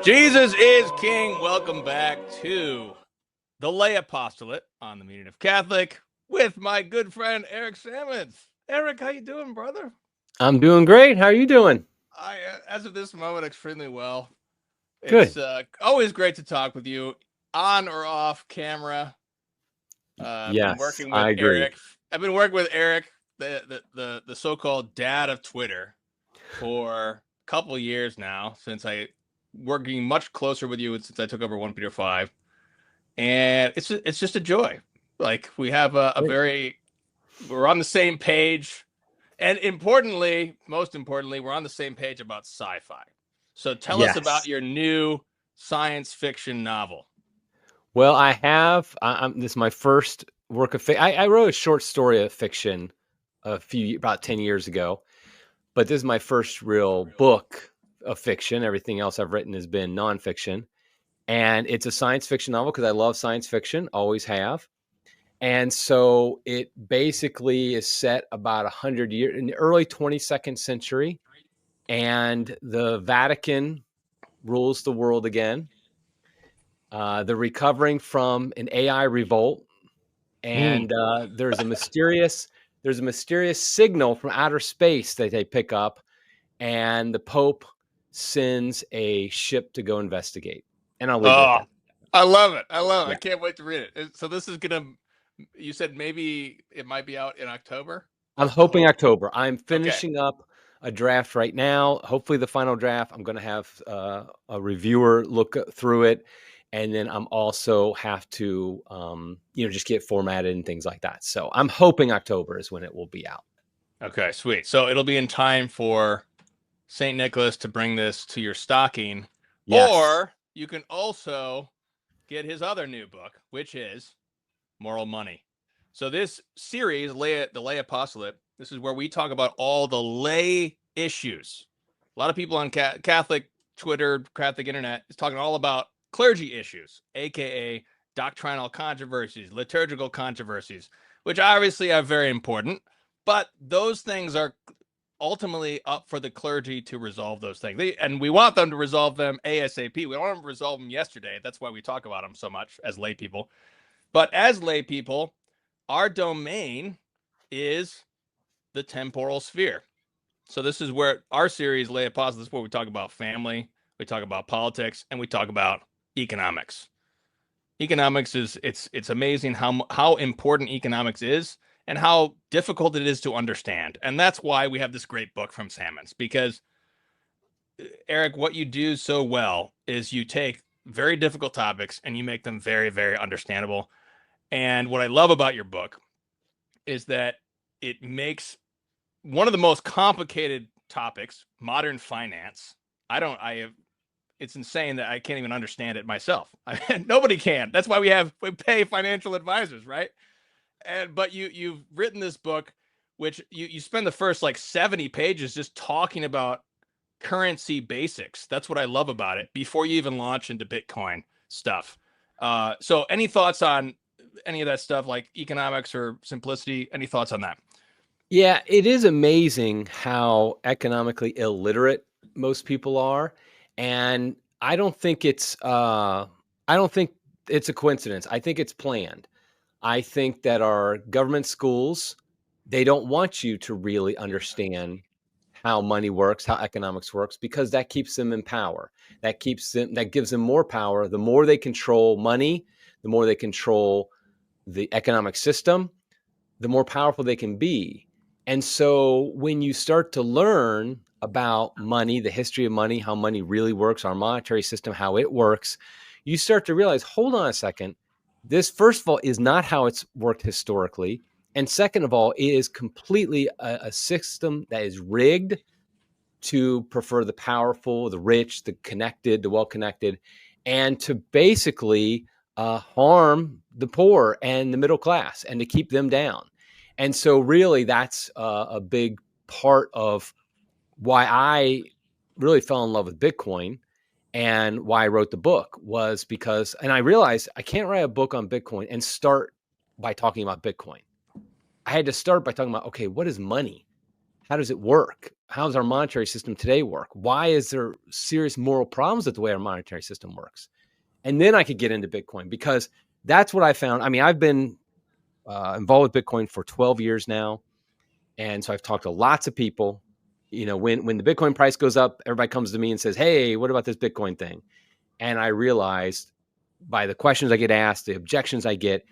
Jesus is King. Welcome back to the Lay Apostolate on the Meaning of Catholic with my good friend Eric Sammons. Eric, how you doing, brother? I'm doing great. How are you doing? I, as of this moment, extremely well. Good. It's always great to talk with you on or off camera. Yes, I agree. Eric. I've been working with Eric, the so-called dad of Twitter, for a couple of years now, since I working much closer with you since I took over 1 Peter 5, and it's just a joy. Like, we have we're on the same page, and most importantly, we're on the same page about sci-fi. So tell us about your new science fiction novel. Well, I have. This is my first work of fiction. I wrote a short story of fiction about 10 years ago, but this is my first real book of fiction. Everything else I've written has been nonfiction, and it's a science fiction novel because I love science fiction, always have. And so it basically is set about 100 years in the early 22nd century, and the Vatican rules the world again. They're recovering from an AI revolt, and there's a mysterious signal from outer space that they pick up, and the Pope sends a ship to go investigate. And I'll leave it at that. I love it. I can't wait to read it. So this is you said maybe it might be out in October? I'm hoping October. I'm finishing up a draft right now. Hopefully the final draft, I'm going to have a reviewer look through it. And then I'm also have to, just get formatted and things like that. So I'm hoping October is when it will be out. Okay, sweet. So it'll be in time for St. Nicholas to bring this to your stocking. Yes. Or you can also get his other new book, which is Moral Money. So this series, the Lay Apostolate, this is where we talk about all the lay issues. A lot of people on Catholic Twitter, Catholic internet is talking all about clergy issues, aka doctrinal controversies, liturgical controversies, which obviously are very important, but those things are ultimately up for the clergy to resolve those things. And we want them to resolve them ASAP. We don't want them to resolve them yesterday. That's why we talk about them so much as lay people. But as lay people, our domain is the temporal sphere. So this is where our series, Lay Apostles, this is where we talk about family, we talk about politics, and we talk about economics. Economics it's amazing how important economics is and how difficult it is to understand. And that's why we have this great book from Sammons, because Eric, what you do so well is you take very difficult topics and you make them very, very understandable. And what I love about your book is that it makes one of the most complicated topics, modern finance. It's insane that I can't even understand it myself. Nobody can. That's why we pay financial advisors, right? But you've written this book, which you spend the first like 70 pages just talking about currency basics. That's what I love about it before you even launch into Bitcoin stuff. So any thoughts on any of that stuff, like economics or simplicity? Any thoughts on that? Yeah, it is amazing how economically illiterate most people are, and I don't think it's a coincidence. I think it's planned. I think that our government schools, they don't want you to really understand how money works, how economics works, because that keeps them in power. That gives them more power. The more they control money, the more they control the economic system, the more powerful they can be. And so when you start to learn about money, the history of money, how money really works, our monetary system, how it works, you start to realize, hold on a second. This, first of all, is not how it's worked historically. And second of all, it is completely a system that is rigged to prefer the powerful, the rich, the connected, the well connected, and to basically harm the poor and the middle class and to keep them down. And so, really, that's a big part of why I really fell in love with Bitcoin and why I wrote the book was because, and I realized I can't write a book on Bitcoin and start by talking about Bitcoin. I had to start by talking about, okay, what is money? How does it work? How does our monetary system today work? Why is there serious moral problems with the way our monetary system works? And then I could get into Bitcoin because that's what I found. I mean, I've been involved with Bitcoin for 12 years now. And so I've talked to lots of people. You know, when the Bitcoin price goes up, everybody comes to me and says, hey, what about this Bitcoin thing? And I realized by the questions I get asked, the objections I get,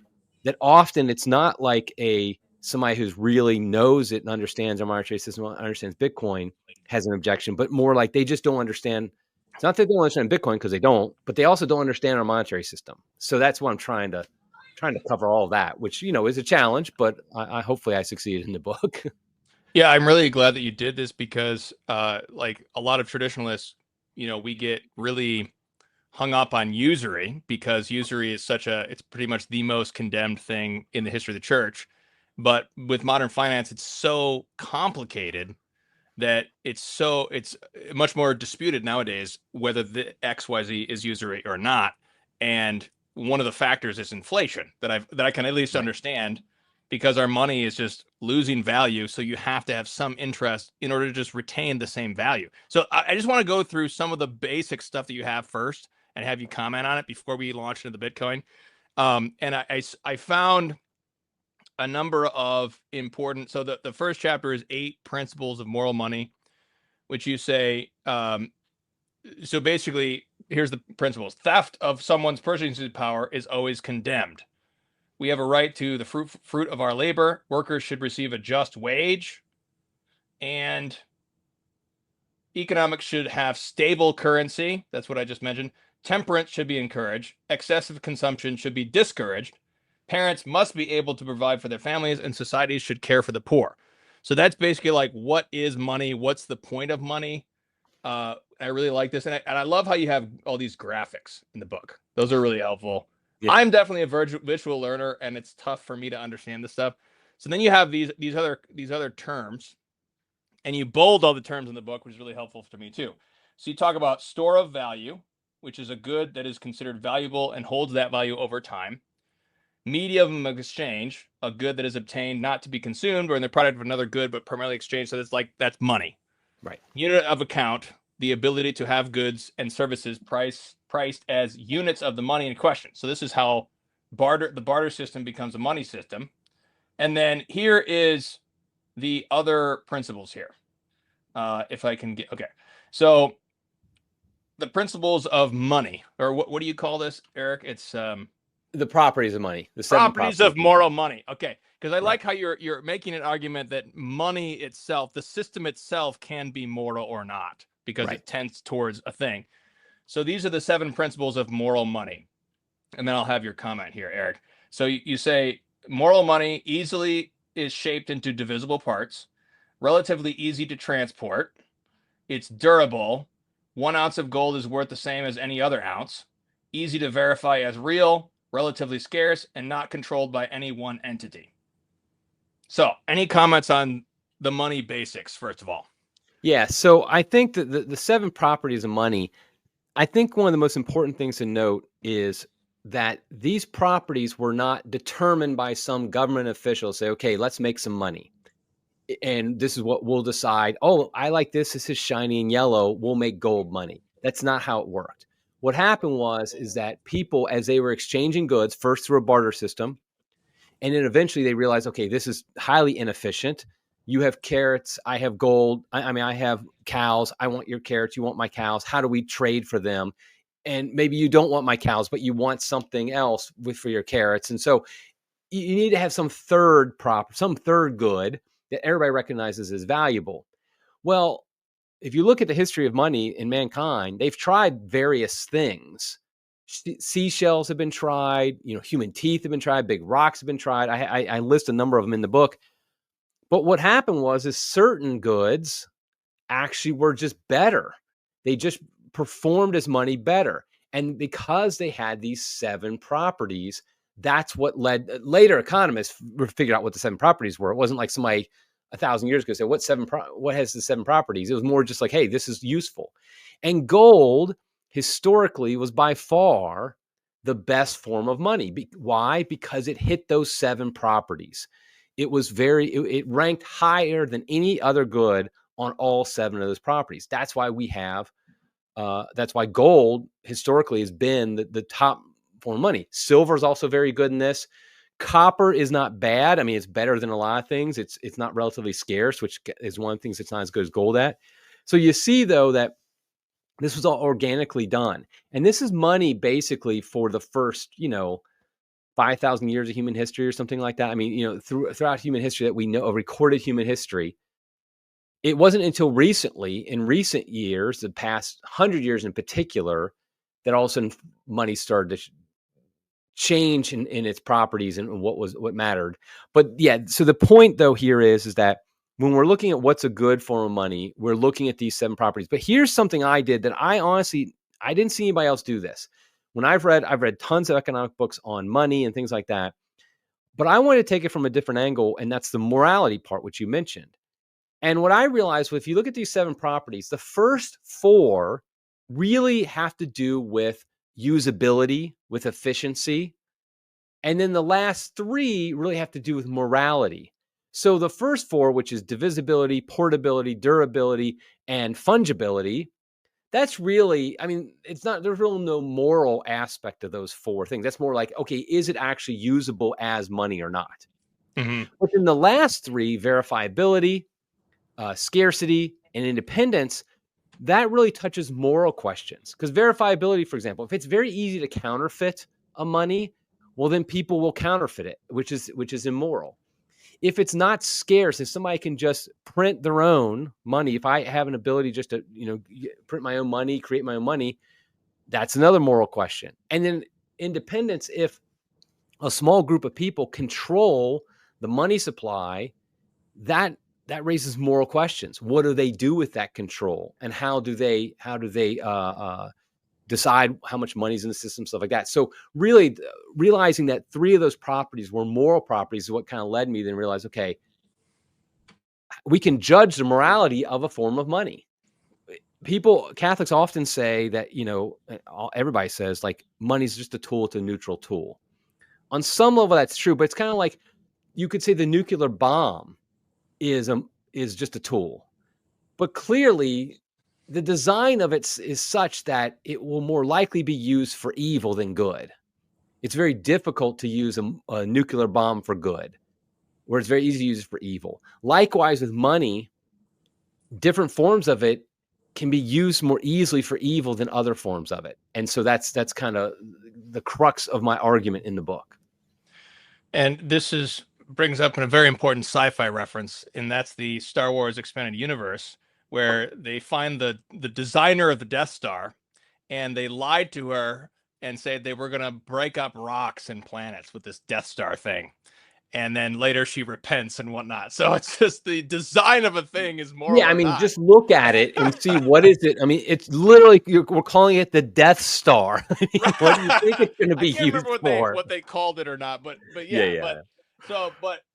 that often it's not like somebody who's really knows it and understands our monetary system, understands Bitcoin has an objection, but more like they just don't understand. It's not that they don't understand Bitcoin because they don't, but they also don't understand our monetary system. So that's what I'm trying to cover all of that, which is a challenge, but I hopefully I succeeded in the book. Yeah, I'm really glad that you did this because, like a lot of traditionalists, we get really hung up on usury because usury is it's pretty much the most condemned thing in the history of the church. But with modern finance, it's so complicated that it's much more disputed nowadays whether the XYZ is usury or not. And one of the factors is inflation that I can at least Right. understand because our money is just losing value. So you have to have some interest in order to just retain the same value. So I just want to go through some of the basic stuff that you have first and have you comment on it before we launch into the Bitcoin. And I found a number of important. So the first chapter is 8 principles of moral money, which you say. So basically, here's the principles: theft of someone's purchasing power is always condemned. We have a right to the fruit of our labor. Workers should receive a just wage, and economics should have stable currency. That's what I just mentioned. Temperance should be encouraged. Excessive consumption should be discouraged. Parents must be able to provide for their families, and societies should care for the poor. So that's basically like what is money? What's the point of money? I really like this, and I love how you have all these graphics in the book. Those are really helpful. Yeah. I'm definitely a visual learner, and it's tough for me to understand this stuff. So then you have these other terms, and you bold all the terms in the book, which is really helpful to me too. So you talk about store of value, which is a good that is considered valuable and holds that value over time. Medium of exchange, a good that is obtained not to be consumed or in the product of another good, but primarily exchanged. So that's money. Right. Unit of account, the ability to have goods and services priced as units of the money in question. So this is how the barter system becomes a money system. And then here is the other principles here. If I can get okay. So the principles of money, or what do you call this, Eric? It's The properties of money, the 7 properties properties of of money. moral money. Okay, because I Right. like how you're making an argument that money itself, the system itself, can be moral or not because Right. it tends towards a thing. So these are the 7 principles of moral money, and then I'll have your comment here, Eric. So you say moral money easily is shaped into divisible parts, relatively easy to transport. It's durable. 1 ounce of gold is worth the same as any other ounce. Easy to verify as real, relatively scarce, and not controlled by any one entity. So, any comments on the money basics, first of all? Yeah. So I think that the 7 properties of money, I think one of the most important things to note is that these properties were not determined by some government official say, okay, let's make some money. and this is what we'll decide. Oh, I like this. This is shiny and yellow. We'll make gold money. That's not how it worked. What happened is that people, as they were exchanging goods, first through a barter system, and then eventually they realized, okay, this is highly inefficient. You have carrots, I have gold. I mean, I have cows. I want your carrots. You want my cows. How do we trade for them? And maybe you don't want my cows, but you want something else for your carrots. And so you need to have some third good that everybody recognizes as valuable. Well, if you look at the history of money in mankind, they've tried various things. Seashells have been tried, human teeth have been tried, big rocks have been tried. I list a number of them in the book. But what happened is certain goods actually were just better. They just performed as money better. And because they had these 7 properties, that's what led later economists figured out what the 7 properties were. It wasn't like somebody 1,000 years ago said, what has the 7 properties? It was more just like, hey, this is useful. And gold historically was by far the best form of money. Why? Because it hit those 7 properties. It ranked higher than any other good on all 7 of those properties. That's why that's why gold historically has been the top form of money. Silver is also very good in this. Copper is not bad. I mean, it's better than a lot of things. It's not relatively scarce, which is one of the things it's not as good as gold at. So you see, though, that this was all organically done. And this is money basically for the first, 5,000 years of human history or something like that. I mean, throughout human history that we know of, recorded human history, it wasn't until recently, in recent years, the past 100 years in particular, that all of a sudden money started to change in its properties and what mattered. But yeah, so the point though here is that when we're looking at what's a good form of money, we're looking at these 7 properties. But here's something I did that I didn't see anybody else do this. When I've read tons of economic books on money and things like that, but I wanted to take it from a different angle, and that's the morality part, which you mentioned. And what I realized was, if you look at these 7 properties, the first 4 really have to do with usability, with efficiency. And then the last 3 really have to do with morality. So the first 4, which is divisibility, portability, durability, and fungibility, that's really, I mean, there's really no moral aspect of those 4 things. That's more like, okay, is it actually usable as money or not? Mm-hmm. But then the last 3, verifiability, scarcity, and independence, that really touches moral questions. Because verifiability, for example, if it's very easy to counterfeit a money, well, then people will counterfeit it, which is immoral. If it's not scarce, if somebody can just print their own money, if I have an ability just to, print my own money, create my own money, that's another moral question. And then independence, if a small group of people control the money supply, that raises moral questions. What do they do with that control, and how do they decide how much money's in the system, stuff like that. So really realizing that 3 of those properties were moral properties is what kind of led me then realize, okay, we can judge the morality of a form of money. Catholics often say that, everybody says like money's just a tool, it's a neutral tool. On some level that's true, but it's kind of like you could say the nuclear bomb is just a tool. But clearly the design of it is such that it will more likely be used for evil than good. It's very difficult to use a nuclear bomb for good, where it's very easy to use it for evil. Likewise with money, different forms of it can be used more easily for evil than other forms of it. And so that's kind of the crux of my argument in the book. And this brings up a very important sci-fi reference, and that's the Star Wars Expanded Universe, where they find the designer of the Death Star, and they lied to her and said they were going to break up rocks and planets with this Death Star thing. And then later she repents and whatnot. So it's just the design of a thing is moral. Yeah, I mean, just look at it and see what is it. I mean, it's literally we're calling it the Death Star. I mean, what do you think it's going to be used for? What they called it or not, but yeah.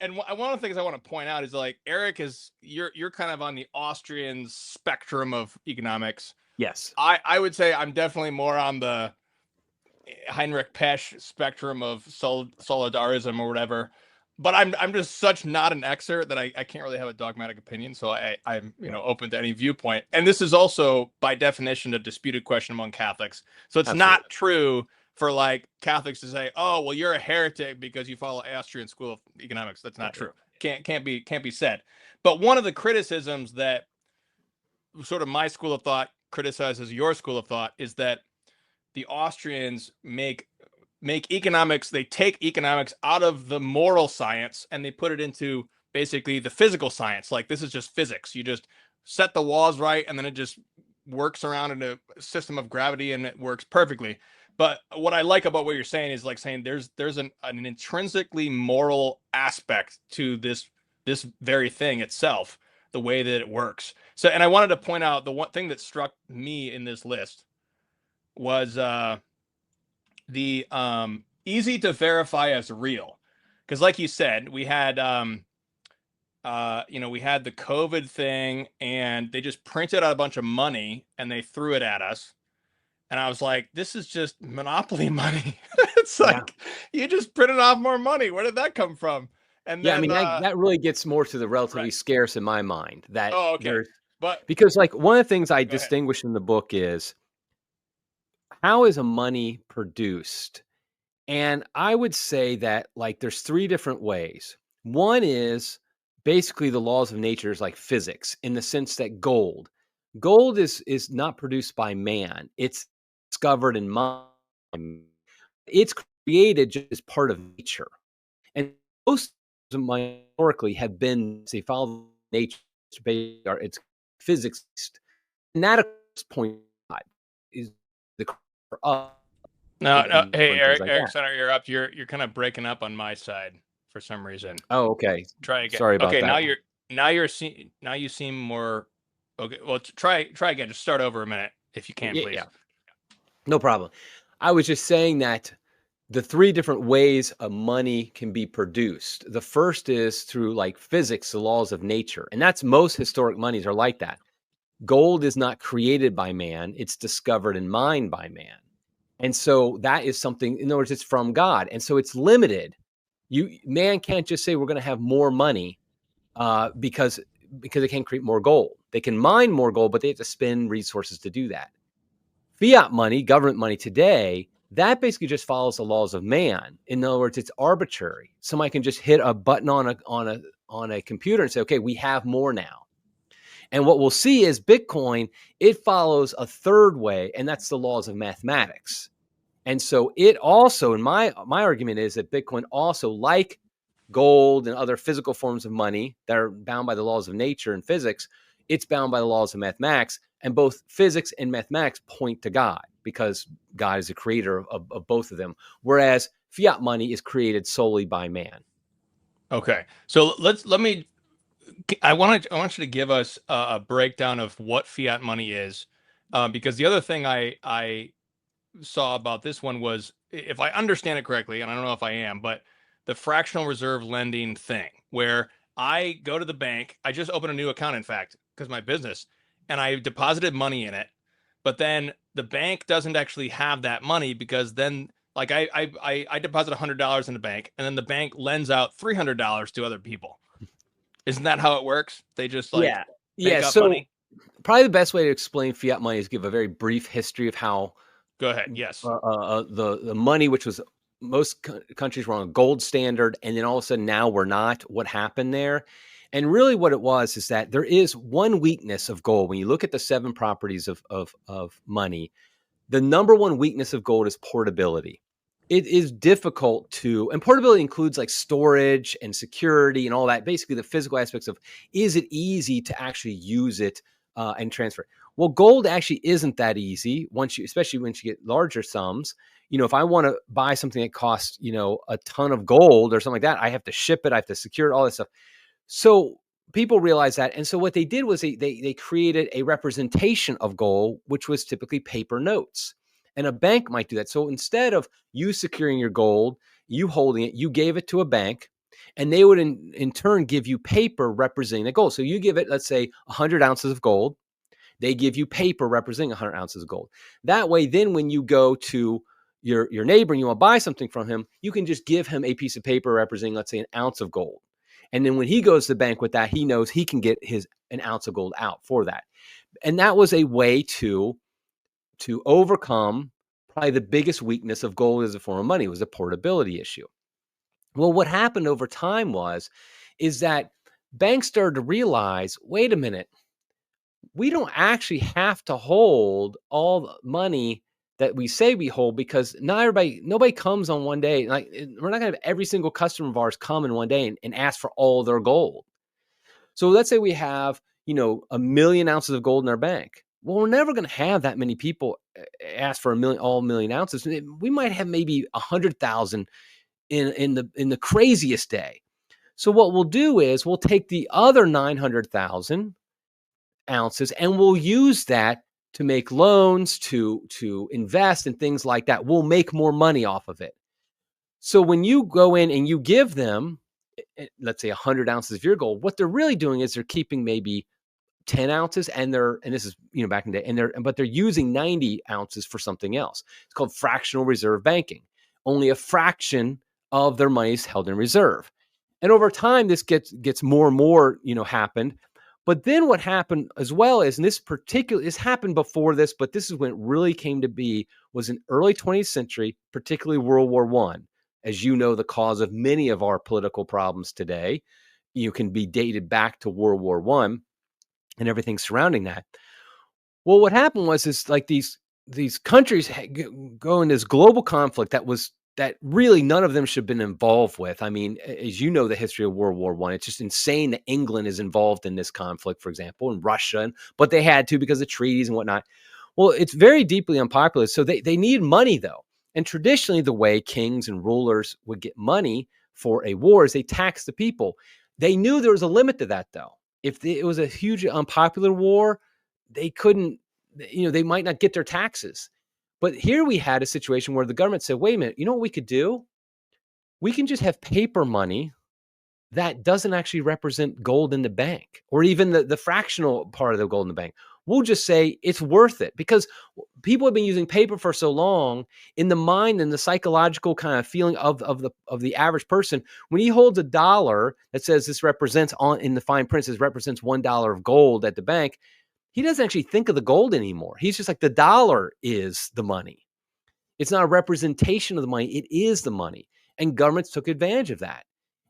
And one of the things I want to point out is like Eric you're kind of on the Austrian spectrum of economics. Yes, I would say I'm definitely more on the Heinrich Pesch spectrum of solidarism or whatever. but I'm just such not an expert that I can't really have a dogmatic opinion. So I'm open to any viewpoint. And this is also by definition a disputed question among Catholics. So it's Absolutely. not true for like Catholics to say, oh well, you're a heretic because you follow Austrian school of economics. That's not true. Can't be said. But one of the criticisms that sort of my school of thought criticizes your school of thought is that the Austrians make economics, they take economics out of the moral science and they put it into basically the physical science. Like this is just physics. You just set the laws right and then it just works around in a system of gravity and it works perfectly. But what I like about what you're saying is like saying there's an intrinsically moral aspect to this very thing itself, the way that it works. So, and I wanted to point out the one thing that struck me in this list was the easy to verify as real, because like you said, we had we had the COVID thing and they just printed out a bunch of money and they threw it at us, and I was like, this is just monopoly money. It's like you just printed off more money. Where did that come from? And Yeah, I then mean that really gets more to the relatively scarce in my mind. That but because like one of the things I distinguish in the book is how is a money produced? And I would say that like there's three different ways. One is basically the laws of nature is like physics in the sense that gold is not produced by man. It's discovered in mind. It's created just as part of nature. And most of them historically have been, say, follow nature, it's physics. And that point is the no, hey, Eric Center, you're up. You're kind of breaking up on my side for some reason. Oh, okay. Try again. Sorry about that. Now you seem more okay. Well, try again. Just start over a minute if you can, please. Yeah. No problem. I was just saying that the three different ways a money can be produced. The first is through like physics, the laws of nature. And that's most historic monies are like that. Gold is not created by man. It's discovered and mined by man. And so that is something, in other words, it's from God. And so it's limited. Man can't just say we're going to have more money because they can't create more gold. They can mine more gold, but they have to spend resources to do that. Fiat money, government money today, that basically just follows the laws of man. In other words, it's arbitrary. Somebody can just hit a button on a computer and say, okay, we have more now. And what we'll see is Bitcoin, it follows a third way, and that's the laws of mathematics. And so it also, in my argument is that Bitcoin also, like gold and other physical forms of money that are bound by the laws of nature and physics, it's bound by the laws of mathematics. And both physics and mathematics point to God because God is the creator of both of them. Whereas fiat money is created solely by man. Okay. So I want you to give us a breakdown of what fiat money is, because the other thing I saw about this one was, if I understand it correctly, and I don't know if I am, but the fractional reserve lending thing where I go to the bank, I just opened a new account, in fact, because my business, and I deposited money in it, but then the bank doesn't actually have that money because then like I deposit $100 in the bank and then the bank lends out $300 to other people. Isn't that how it works? They just like make up money? Probably the best way to explain fiat money is give a very brief history of how. Go ahead. Yes. The money, which was most countries were on a gold standard, and then all of a sudden now we're not. What happened there? And really what it was is that there is one weakness of gold. When you look at the 7 properties of money, the number one weakness of gold is portability. It is difficult to, and portability includes like storage and security and all that, basically the physical aspects of, is it easy to actually use it and transfer it? Well, gold actually isn't that easy especially once you get larger sums. If I want to buy something that costs, a ton of gold or something like that, I have to ship it, I have to secure it, all this stuff. So people realized that. And so what they did was they created a representation of gold, which was typically paper notes. And a bank might do that. So instead of you securing your gold, you holding it, you gave it to a bank, and they would in turn give you paper representing the gold. So you give it, let's say, 100 ounces of gold. They give you paper representing 100 ounces of gold. That way, then when you go to your neighbor and you want to buy something from him, you can just give him a piece of paper representing, let's say, an ounce of gold. And then when he goes to the bank with that, he knows he can get an ounce of gold out for that. And that was a way to overcome probably the biggest weakness of gold as a form of money, was the portability issue. Well, what happened over time is that banks started to realize, wait a minute, we don't actually have to hold all the money that we say we hold, because nobody comes on one day. Like, we're not going to have every single customer of ours come in one day and ask for all their gold. So let's say we have, 1 million ounces of gold in our bank. Well, we're never going to have that many people ask for all 1,000,000 ounces. We might have maybe 100,000 in the craziest day. So what we'll do is we'll take the other 900,000 ounces and we'll use that to make loans, to invest in things like that. We'll make more money off of it. So when you go in and you give them, let's say 100 ounces of your gold, what they're really doing is they're keeping maybe 10 ounces and this is, back in the day, but they're using 90 ounces for something else. It's called fractional reserve banking. Only a fraction of their money is held in reserve. And over time, this gets more and more, happened. But then what happened as well is, and this happened before this, but this is when it really came to be, was in early 20th century, particularly World War I. As you know, the cause of many of our political problems today, can be dated back to World War I and everything surrounding that. Well, what happened was like these countries go in this global conflict that really none of them should have been involved with. I mean, as you know, the history of World War I, it's just insane that England is involved in this conflict, for example, and Russia, but they had to because of treaties and whatnot. Well, it's very deeply unpopular. So they need money, though. And traditionally, the way kings and rulers would get money for a war is they tax the people. They knew there was a limit to that, though. If it was a huge unpopular war, they couldn't, they might not get their taxes. But here we had a situation where the government said, wait a minute, you know what we could do? We can just have paper money that doesn't actually represent gold in the bank, or even the fractional part of the gold in the bank. We'll just say it's worth it, because people have been using paper for so long. In the mind and the psychological kind of feeling of the average person, when he holds $1 that says this represents, in the fine print, says represents $1 of gold at the bank, he doesn't actually think of the gold anymore. He's just like, the dollar is the money. It's not a representation of the money. It is the money. And governments took advantage of that.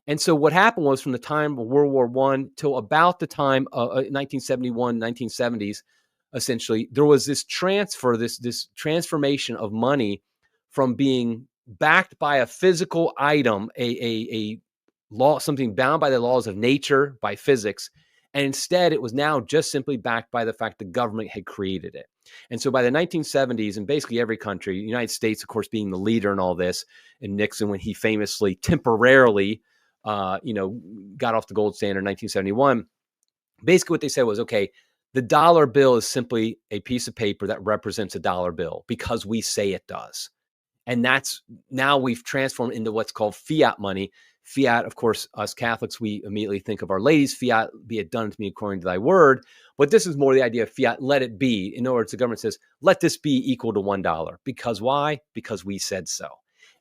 And so what happened was, from the time of World War I till about the time of 1971, 1970s, essentially, there was this transfer, this transformation of money from being backed by a physical item, a law, something bound by the laws of nature, by physics. And instead, it was now just simply backed by the fact the government had created it. And so by the 1970s, in basically every country, the United States, of course, being the leader in all this, and Nixon, when he famously temporarily, got off the gold standard in 1971, basically what they said was, okay, the dollar bill is simply a piece of paper that represents a dollar bill because we say it does. And that's, now we've transformed into what's called fiat money. Fiat, of course, us Catholics, we immediately think of Our Lady's fiat, be it done to me according to thy word. But this is more the idea of fiat, let it be. In other words, the government says, let this be equal to $1. Because why? Because we said so.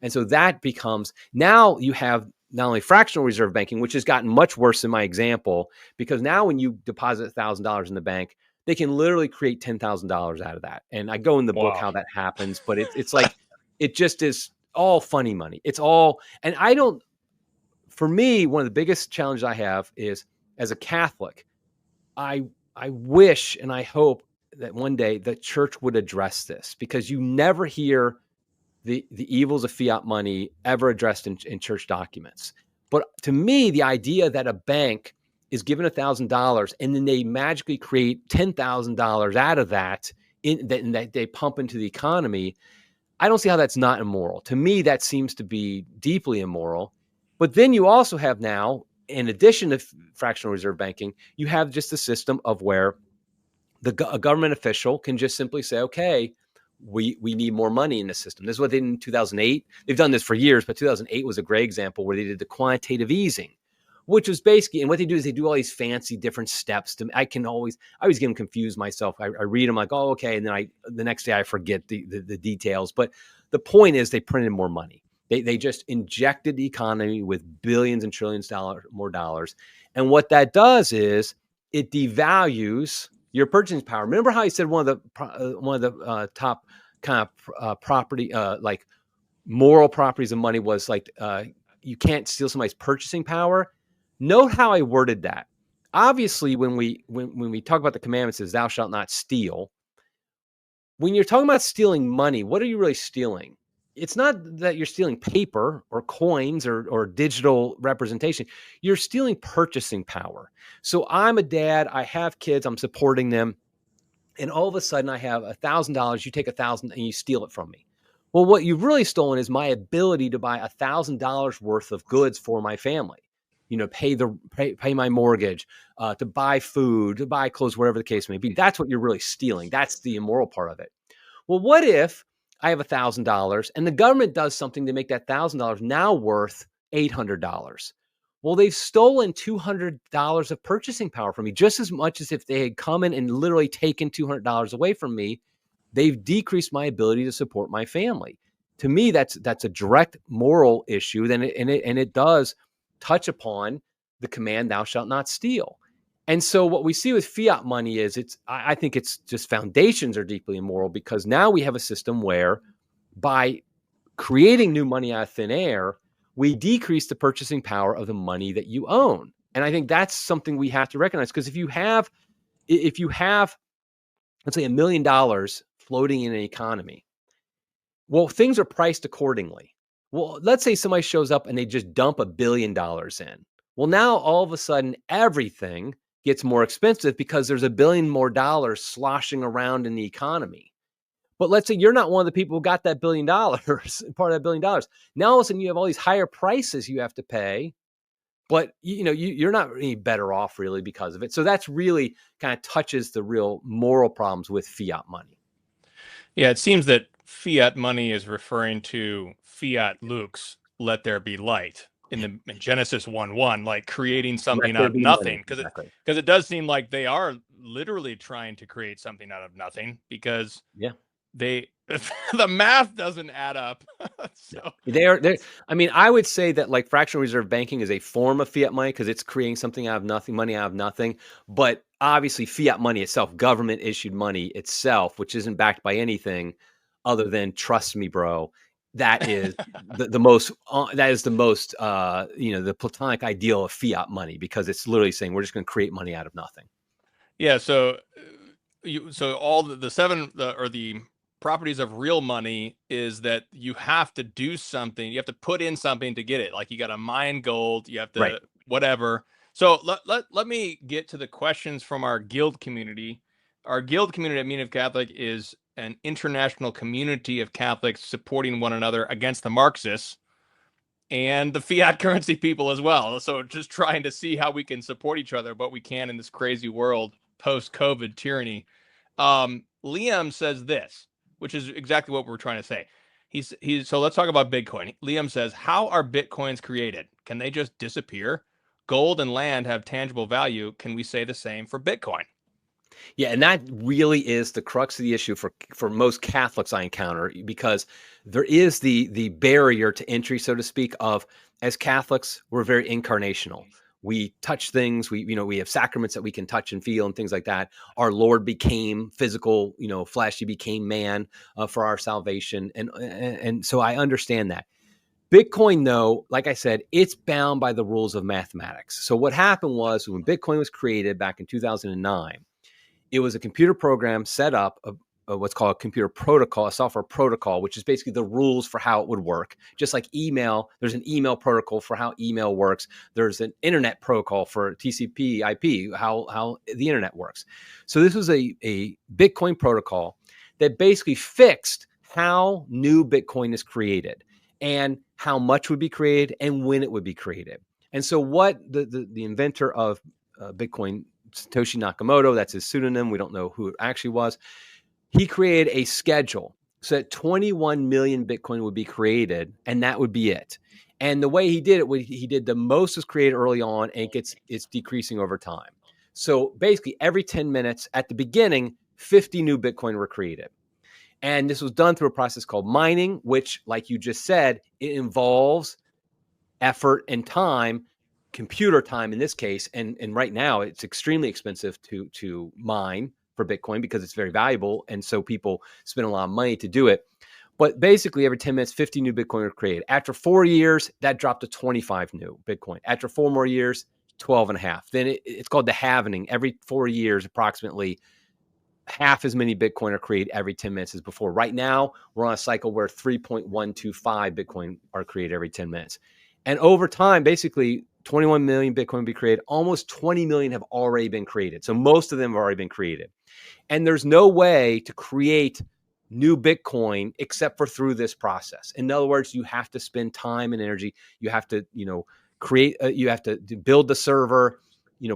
And so that becomes, now you have not only fractional reserve banking, which has gotten much worse in my example, because now when you deposit $1,000 in the bank, they can literally create $10,000 out of that. And I go in the book how that happens, but it's like, it just is all funny money. It's all, and for me, one of the biggest challenges I have is, as a Catholic, I wish and I hope that one day the church would address this, because you never hear the evils of fiat money ever addressed in church documents. But to me, the idea that a bank is given $1,000 and then they magically create $10,000 out of that, that they pump into the economy, I don't see how that's not immoral. To me, that seems to be deeply immoral. But then you also have now, in addition to fractional reserve banking, you have just a system of where a government official can just simply say, okay, we need more money in the system. This is what they did in 2008. They've done this for years, but 2008 was a great example where they did the quantitative easing, which was basically, and what they do is they do all these fancy different steps. I always get them confused myself. I read them like, oh, okay. And then the next day I forget the details. But The point is they printed more money. They just injected the economy with billions and trillions more dollars. And what that does is it devalues your purchasing power. Remember how I said one of the top kind of property, like moral properties of money was like you can't steal somebody's purchasing power. Note how I worded that. Obviously, when we talk about the commandments, is thou shalt not steal. When you're talking about stealing money, what are you really stealing? It's not that you're stealing paper or coins or digital representation. You're stealing purchasing power. So I'm a dad. I have kids. I'm supporting them. And all of a sudden I have $1,000. You take 1,000 and you steal it from me. Well, what you've really stolen is my ability to buy $1,000 worth of goods for my family. Pay my mortgage, to buy food, to buy clothes, whatever the case may be. That's what you're really stealing. That's the immoral part of it. Well, what if I have $1,000 and the government does something to make that $1,000 now worth $800? Well, they've stolen $200 of purchasing power from me, just as much as if they had come in and literally taken $200 away from me. They've decreased my ability to support my family. To me, that's a direct moral issue, and it does touch upon the command, "Thou shalt not steal." And so what we see with fiat money is I think it's just foundations are deeply immoral, because now we have a system where by creating new money out of thin air, we decrease the purchasing power of the money that you own. And I think that's something we have to recognize, because if you have, let's say $1 million floating in an economy, well, things are priced accordingly. Well, let's say somebody shows up and they just dump $1 billion in. Well, now all of a sudden everything gets more expensive because there's $1 billion more sloshing around in the economy. But let's say you're not one of the people who got that $1 billion, part of that $1 billion. Now all of a sudden you have all these higher prices you have to pay, but you're not any better off really because of it. So that's really kind of touches the real moral problems with fiat money. Yeah, it seems that fiat money is referring to fiat lux, let there be light, in Genesis 1:1, like creating something out of nothing. Because it does seem like they are literally trying to create something out of nothing, because the math doesn't add up. So they're I mean, I would say that like fractional reserve banking is a form of fiat money because it's creating something out of nothing, money out of nothing. But obviously fiat money itself, government issued money itself, which isn't backed by anything other than trust me, bro, that is the most the platonic ideal of fiat money, because it's literally saying we're just going to create money out of nothing. Yeah, so all the properties of real money is that you have to do something. You have to put in something to get it. Like you got to mine gold. You have to whatever. So let me get to the questions from our guild community. Our guild community at Mean of Catholic is an international community of Catholics supporting one another against the Marxists and the fiat currency people as well. So just trying to see how we can support each other, what we can in this crazy world post-COVID tyranny. Liam says this, which is exactly what we're trying to say. So let's talk about Bitcoin. Liam says, how are Bitcoins created? Can they just disappear? Gold and land have tangible value. Can we say the same for Bitcoin? Yeah, and that really is the crux of the issue for most Catholics I encounter, because there is the barrier to entry, so to speak, of, as Catholics, we're very incarnational. We touch things, we have sacraments that we can touch and feel and things like that. Our Lord became physical, flesh. He became man for our salvation. And so I understand that. Bitcoin, though, like I said, it's bound by the rules of mathematics. So what happened was when Bitcoin was created back in 2009, it was a computer program set up, what's called a computer protocol, a software protocol, which is basically the rules for how it would work. Just like email, there's an email protocol for how email works. There's an internet protocol for TCP IP, how the internet works. So this was a Bitcoin protocol that basically fixed how new Bitcoin is created and how much would be created and when it would be created. And so what the inventor of Bitcoin, Satoshi Nakamoto, that's his pseudonym, we don't know who it actually was, he created a schedule so that 21 million Bitcoin would be created, and that would be it. And the way he did it, he did the most was created early on, and it's decreasing over time. So basically every 10 minutes at the beginning, 50 new Bitcoin were created. And this was done through a process called mining, which, like you just said, it involves effort and time, computer time in this case. And right now it's extremely expensive to mine for Bitcoin because it's very valuable. And so people spend a lot of money to do it. But basically, every 10 minutes, 50 new Bitcoin are created. After 4 years, that dropped to 25 new Bitcoin. After 4 more years, 12 and a half. Then it's called the halvening. Every 4 years, approximately half as many Bitcoin are created every 10 minutes as before. Right now, we're on a cycle where 3.125 Bitcoin are created every 10 minutes. And over time, basically, 21 million Bitcoin will be created. Almost 20 million have already been created. So most of them have already been created. And there's no way to create new Bitcoin except for through this process. In other words, you have to spend time and energy. You have to, create, you have to build the server,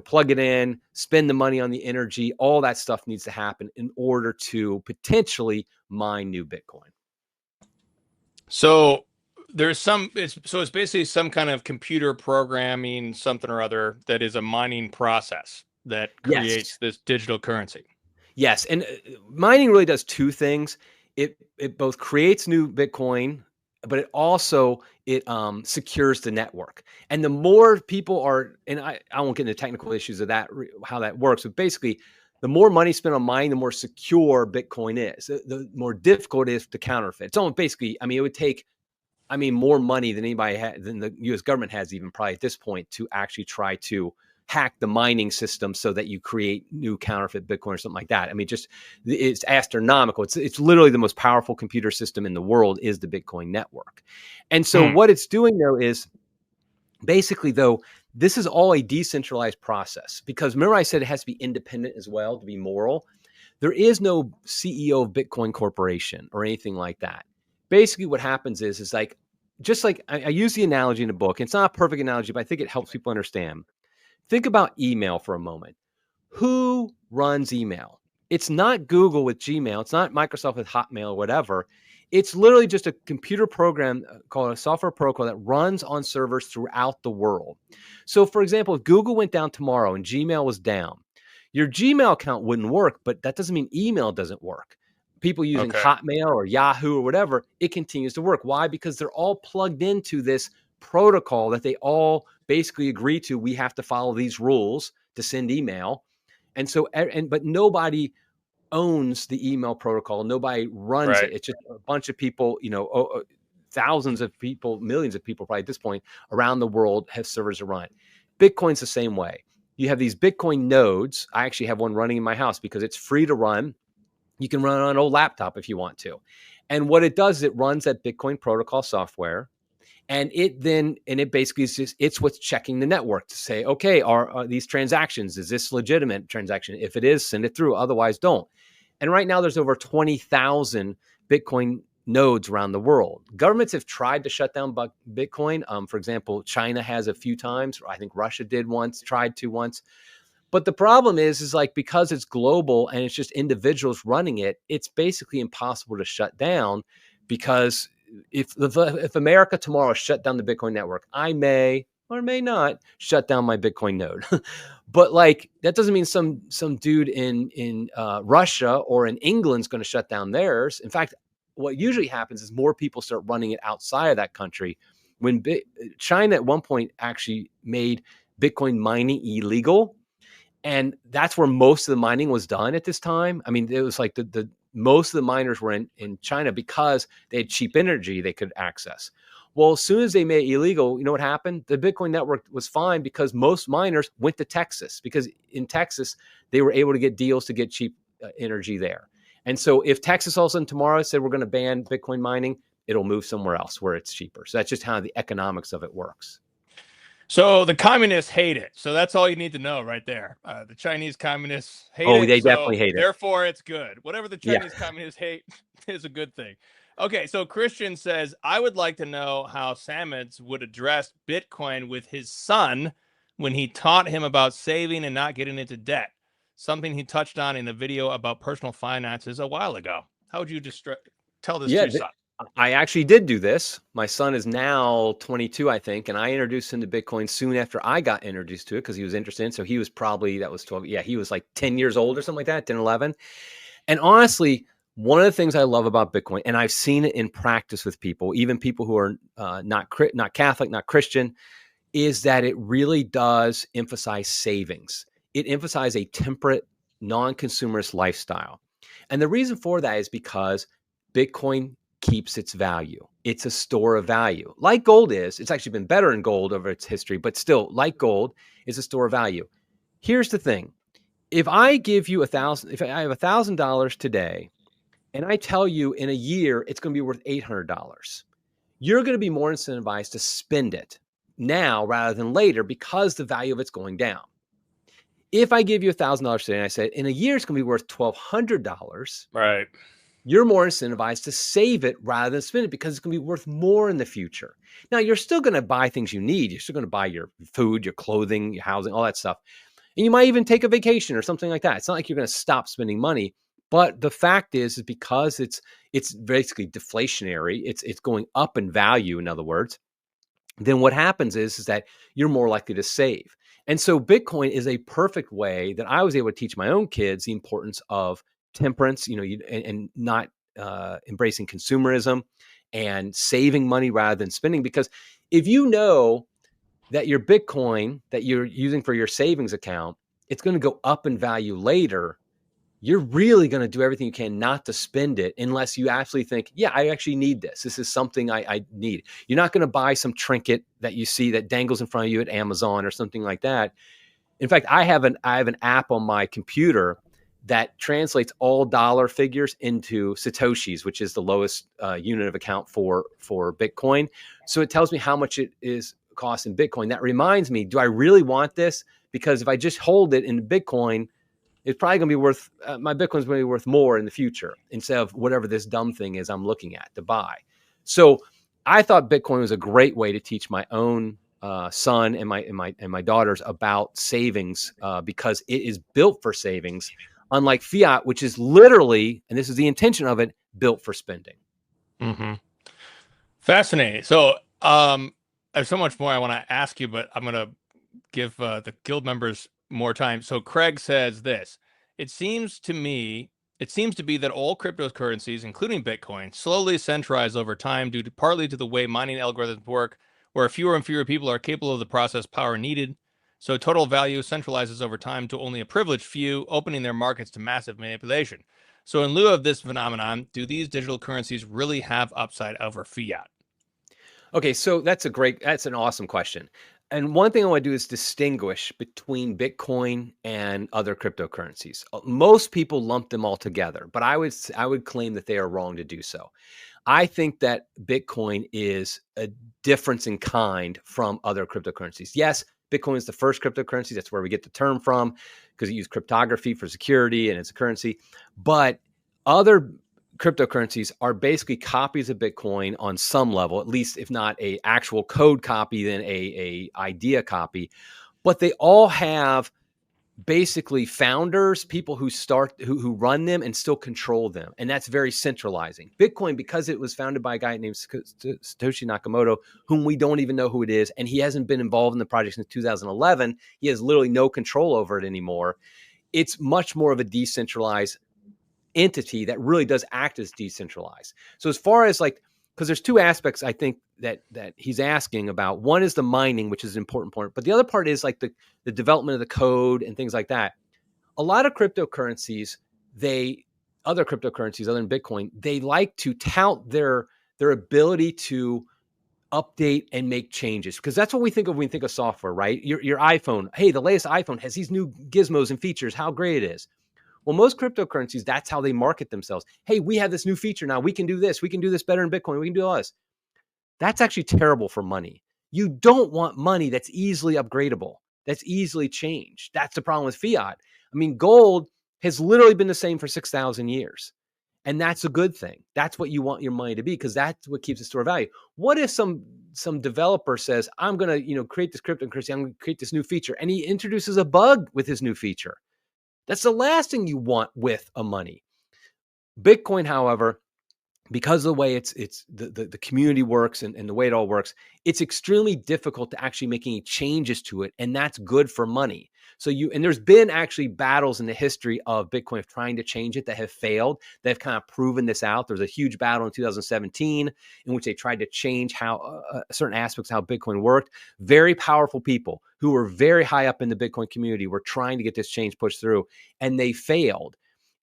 plug it in, spend the money on the energy. All that stuff needs to happen in order to potentially mine new Bitcoin. So there's it's basically some kind of computer programming, something or other, that is a mining process that creates this digital currency. Yes. And mining really does two things. It both creates new Bitcoin, but it also secures the network. And the more people are, and I won't get into technical issues of that, how that works, but basically the more money spent on mining, the more secure Bitcoin is. The more difficult it is to counterfeit. It's almost basically, it would take, more money than than the U.S. government has even probably at this point to actually try to hack the mining system so that you create new counterfeit Bitcoin or something like that. It's astronomical. It's literally the most powerful computer system in the world is the Bitcoin network. And so what it's doing though is basically though, this is all a decentralized process because remember I said it has to be independent as well to be moral. There is no CEO of Bitcoin Corporation or anything like that. Basically what happens is like, just like I use the analogy in the book. It's not a perfect analogy, but I think it helps people understand. Think about email for a moment. Who runs email? It's not Google with Gmail. It's not Microsoft with Hotmail or whatever. It's literally just a computer program called a software protocol that runs on servers throughout the world. So, for example, if Google went down tomorrow and Gmail was down, your Gmail account wouldn't work, but that doesn't mean email doesn't work. People using Hotmail or Yahoo or whatever, it continues to work. Why? Because they're all plugged into this protocol that they all basically agree to. We have to follow these rules to send email. And so, but nobody owns the email protocol. Nobody runs it. It's just a bunch of people, thousands of people, millions of people probably at this point around the world have servers to run. Bitcoin's the same way. You have these Bitcoin nodes. I actually have one running in my house because it's free to run. You can run it on an old laptop if you want to. And what it does is it runs that Bitcoin protocol software. And it basically is just, it's what's checking the network to say, okay, are these transactions, is this legitimate transaction? If it is, send it through. Otherwise, don't. And right now there's over 20,000 Bitcoin nodes around the world. Governments have tried to shut down Bitcoin. For example, China has a few times. I think Russia did once, tried to once. But the problem is like, because it's global and it's just individuals running it, it's basically impossible to shut down because if America tomorrow shut down the Bitcoin network, I may or may not shut down my Bitcoin node. But like, that doesn't mean some dude in Russia or in England's going to shut down theirs. In fact, what usually happens is more people start running it outside of that country. When China at one point actually made Bitcoin mining illegal, and that's where most of the mining was done at this time. It was like the most of the miners were in China because they had cheap energy they could access. Well, as soon as they made it illegal, you know what happened? The Bitcoin network was fine because most miners went to Texas because in Texas, they were able to get deals to get cheap energy there. And so if Texas all of a sudden tomorrow said we're going to ban Bitcoin mining, it'll move somewhere else where it's cheaper. So that's just how the economics of it works. So the communists hate it. So that's all you need to know right there. The Chinese communists hate it. They definitely hate it. Therefore, it's good. Whatever the Chinese communists hate is a good thing. Okay, so Christian says, I would like to know how Sammons would address Bitcoin with his son when he taught him about saving and not getting into debt. Something he touched on in the video about personal finances a while ago. How would you tell this to your son? I actually did do this. My son is now 22, I think, and I introduced him to Bitcoin soon after I got introduced to it because he was interested in it. So he was probably, that was 12. Yeah, he was like 10 years old or something like that, 10, 11. And honestly, One of the things I love about Bitcoin, and I've seen it in practice with people, even people who are not Catholic, not Christian, is that it really does emphasize savings. It emphasizes a temperate, non-consumerist lifestyle. And the reason for that is because Bitcoin keeps its value. It's a store of value. Like gold is, it's actually been better in gold over its history, but still, like gold, is a store of value. Here's the thing. If I give you if I have $1,000 today, and I tell you in a year it's going to be worth $800, you're going to be more incentivized to spend it now rather than later because the value of it's going down. If I give you $1,000 today and I say in a year it's going to be worth $1,200, right, you're more incentivized to save it rather than spend it because it's going to be worth more in the future. Now, you're still going to buy things you need. You're still going to buy your food, your clothing, your housing, all that stuff. And you might even take a vacation or something like that. It's not like you're going to stop spending money. But the fact is because it's basically deflationary, it's going up in value, in other words, then what happens is that you're more likely to save. And so Bitcoin is a perfect way that I was able to teach my own kids the importance of temperance, and not embracing consumerism and saving money rather than spending. Because if you know that your Bitcoin that you're using for your savings account, it's going to go up in value later, you're really going to do everything you can not to spend it unless you actually think, yeah, I actually need this. This is something I need. You're not going to buy some trinket that you see that dangles in front of you at Amazon or something like that. In fact, I have an app on my computer that translates all dollar figures into Satoshis, which is the lowest unit of account for Bitcoin. So it tells me how much it is cost in Bitcoin. That reminds me, do I really want this? Because if I just hold it in Bitcoin, it's probably going to be worth, my Bitcoin's going to be worth more in the future instead of whatever this dumb thing is I'm looking at to buy. So I thought Bitcoin was a great way to teach my own son and my daughters about savings because it is built for savings, unlike fiat, which is literally, and this is the intention of it, built for spending. Mm-hmm. Fascinating. So there's so much more I want to ask you, but I'm going to give the guild members more time. So Craig says this: it seems to be that all cryptocurrencies, including Bitcoin, slowly centralize over time due to partly to the way mining algorithms work, where fewer and fewer people are capable of the process power needed. So total value centralizes over time to only a privileged few, opening their markets to massive manipulation. So in lieu of this phenomenon, do these digital currencies really have upside over fiat? Okay, so that's an awesome question. And one thing I want to do is distinguish between Bitcoin and other cryptocurrencies. Most people lump them all together, but I would claim that they are wrong to do so. I think that Bitcoin is a difference in kind from other cryptocurrencies. Yes, Bitcoin is the first cryptocurrency. That's where we get the term from because it used cryptography for security and it's a currency. But other cryptocurrencies are basically copies of Bitcoin on some level, at least if not a actual code copy, then a idea copy. But they all have basically founders, people who run them and still control them. And that's very centralizing. Bitcoin, because it was founded by a guy named Satoshi Nakamoto, whom we don't even know who it is, and he hasn't been involved in the project since 2011. He has literally no control over it anymore. It's much more of a decentralized entity that really does act as decentralized. So as far as because there's two aspects I think that he's asking about. One is the mining, which is an important part, but the other part is the development of the code and things like that. A lot of cryptocurrencies, other cryptocurrencies other than Bitcoin, they like to tout their ability to update and make changes because that's what we think of when we think of software, right? Your iPhone, hey, the latest iPhone has these new gizmos and features, how great it is. Well, most cryptocurrencies, that's how they market themselves. Hey, we have this new feature now. We can do this. We can do this better in Bitcoin. We can do all this. That's actually terrible for money. You don't want money that's easily upgradable, that's easily changed. That's the problem with fiat. I mean, gold has literally been the same for 6,000 years. And that's a good thing. That's what you want your money to be because that's what keeps the store value. What if some developer says, I'm going to create this cryptocurrency, I'm going to create this new feature, and he introduces a bug with his new feature? That's the last thing you want with a money. Bitcoin, however, because of the way the community works and the way it all works, it's extremely difficult to actually make any changes to it. And that's good for money. So and there's been actually battles in the history of Bitcoin of trying to change it that have failed. They've kind of proven this out. There was a huge battle in 2017 in which they tried to change how certain aspects of how Bitcoin worked. Very powerful people who were very high up in the Bitcoin community were trying to get this change pushed through, and they failed.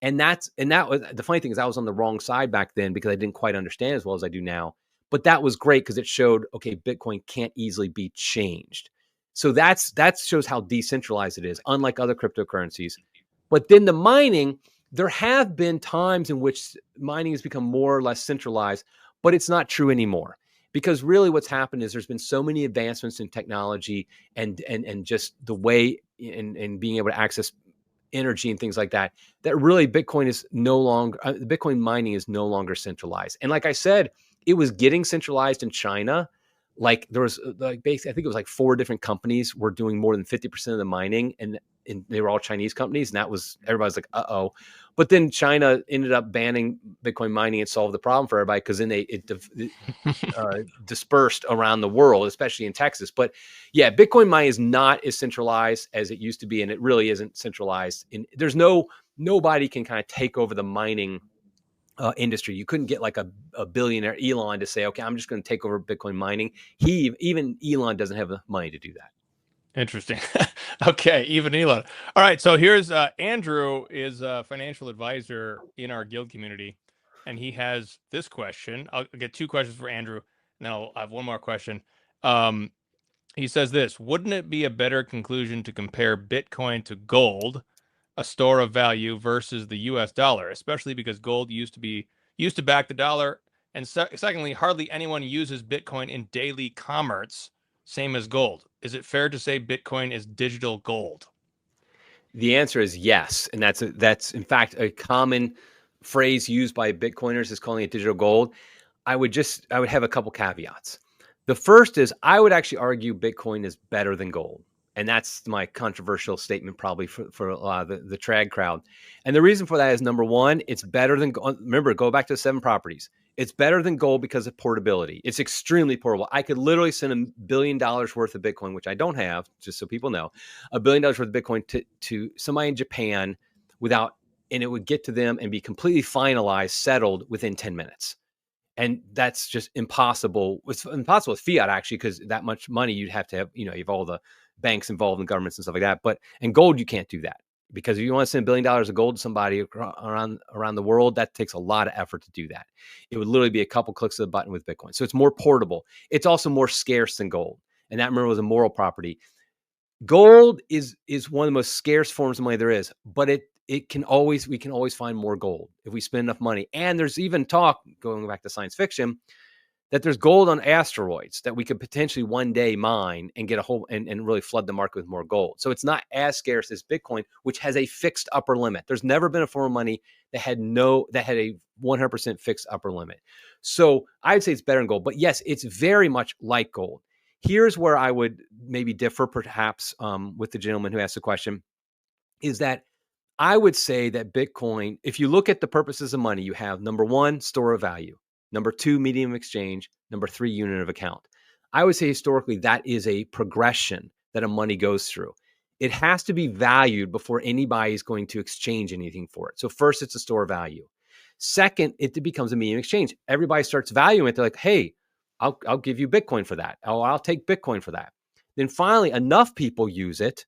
And that was the funny thing is I was on the wrong side back then because I didn't quite understand as well as I do now. But that was great because it showed, okay, Bitcoin can't easily be changed. So that shows how decentralized it is, unlike other cryptocurrencies. But then the mining, there have been times in which mining has become more or less centralized, but it's not true anymore. Because really what's happened is there's been so many advancements in technology and just the way in being able to access energy and things like that, that really Bitcoin is no longer, Bitcoin mining is no longer centralized. And like I said, it was getting centralized in China. Like there was like basically, I think it was like 4 different companies were doing more than 50% of the mining, and they were all Chinese companies. And that was, everybody's like, uh-oh. But then China ended up banning Bitcoin mining and solved the problem for everybody because then it dispersed around the world, especially in Texas. But yeah, Bitcoin mining is not as centralized as it used to be, and it really isn't centralized. There's nobody can kind of take over the mining industry. You couldn't get like a billionaire Elon to say, okay, I'm just going to take over Bitcoin mining. Even Elon doesn't have the money to do that. Interesting. Okay, even Elon. All right, so here's Andrew is a financial advisor in our guild community, and he has this question. I'll get 2 questions for Andrew, and then I'll have one more question. He says this: wouldn't it be a better conclusion to compare Bitcoin to gold, a store of value, versus the U.S. dollar, especially because gold used to back the dollar, and secondly, hardly anyone uses Bitcoin in daily commerce, same as gold. Is it fair to say Bitcoin is digital gold? The answer is yes, and that's in fact a common phrase used by Bitcoiners is calling it digital gold. I would have a couple caveats. The first is I would actually argue Bitcoin is better than gold. And that's my controversial statement probably for a lot of the trad crowd. And the reason for that is number one, it's better than, remember, go back to the 7 properties. It's better than gold because of portability. It's extremely portable. I could literally send $1 billion worth of Bitcoin, which I don't have, just so people know, $1 billion worth of Bitcoin to somebody in Japan and it would get to them and be completely finalized, settled within 10 minutes. And that's just impossible. It's impossible with fiat, actually, because that much money you'd have to have, you have all the banks involved and governments and stuff like that. But in gold, you can't do that, because if you want to send $1 billion of gold to somebody around the world, that takes a lot of effort to do that. It would literally be a couple clicks of the button with Bitcoin. So it's more portable. It's also more scarce than gold. And that, remember, was a moral property. Gold is one of the most scarce forms of money there is, but we can always find more gold if we spend enough money. And there's even talk, going back to science fiction, that there's gold on asteroids that we could potentially one day mine and get a whole and really flood the market with more gold. So it's not as scarce as Bitcoin, which has a fixed upper limit. There's never been a form of money that had a 100% fixed upper limit. So I'd say it's better than gold, but yes, it's very much like gold. Here's where I would maybe differ perhaps with the gentleman who asked the question, is that I would say that Bitcoin, if you look at the purposes of money, you have number 1, store of value, number 2, medium of exchange, number 3, unit of account. I would say historically that is a progression that a money goes through. It has to be valued before anybody is going to exchange anything for it. So first, it's a store of value. Second, it becomes a medium of exchange. Everybody starts valuing it. They're like, hey, I'll give you Bitcoin for that. Oh, I'll take Bitcoin for that. Then finally, enough people use it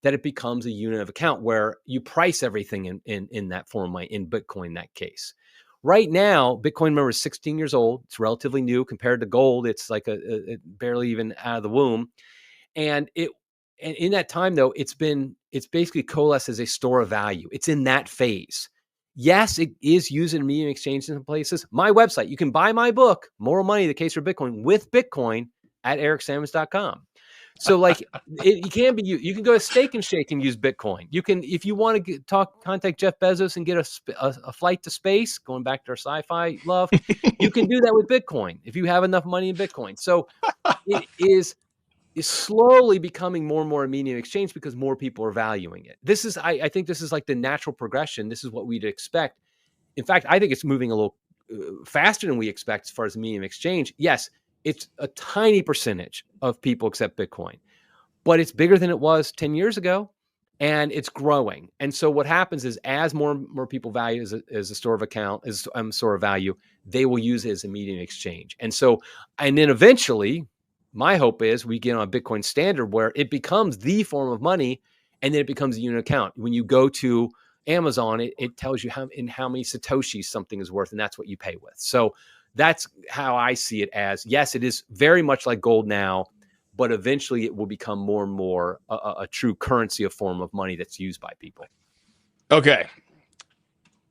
that it becomes a unit of account where you price everything in that form, in Bitcoin, in that case. Right now, Bitcoin, remember, is 16 years old. It's relatively new compared to gold. It's like a barely even out of the womb. And in that time, though, it's basically coalesced as a store of value. It's in that phase. Yes, it is used in medium exchange in some places. My website, you can buy my book, Moral Money, The Case for Bitcoin, with Bitcoin at ericsammons.com. So like it can be you can go to Steak and Shake and use Bitcoin. You can, if you want to contact Jeff Bezos and get a flight to space, going back to our sci-fi love, you can do that with Bitcoin if you have enough money in Bitcoin. So it is slowly becoming more and more a medium exchange because more people are valuing it. I think this is like the natural progression. This is what we'd expect. In fact, I think it's moving a little faster than we expect as far as medium exchange. Yes, it's a tiny percentage of people accept Bitcoin, but it's bigger than it was 10 years ago. and it's growing. And so what happens is, as more and more people value as a store of account, as store of value, they will use it as a medium exchange. And so, and then eventually, my hope is we get on a Bitcoin standard where it becomes the form of money, and then it becomes a unit account. When you go to Amazon, it tells you how many satoshis something is worth, and that's what you pay with. So that's how I see it. As, yes, it is very much like gold now, but eventually it will become more and more a true currency, a form of money that's used by people. Okay.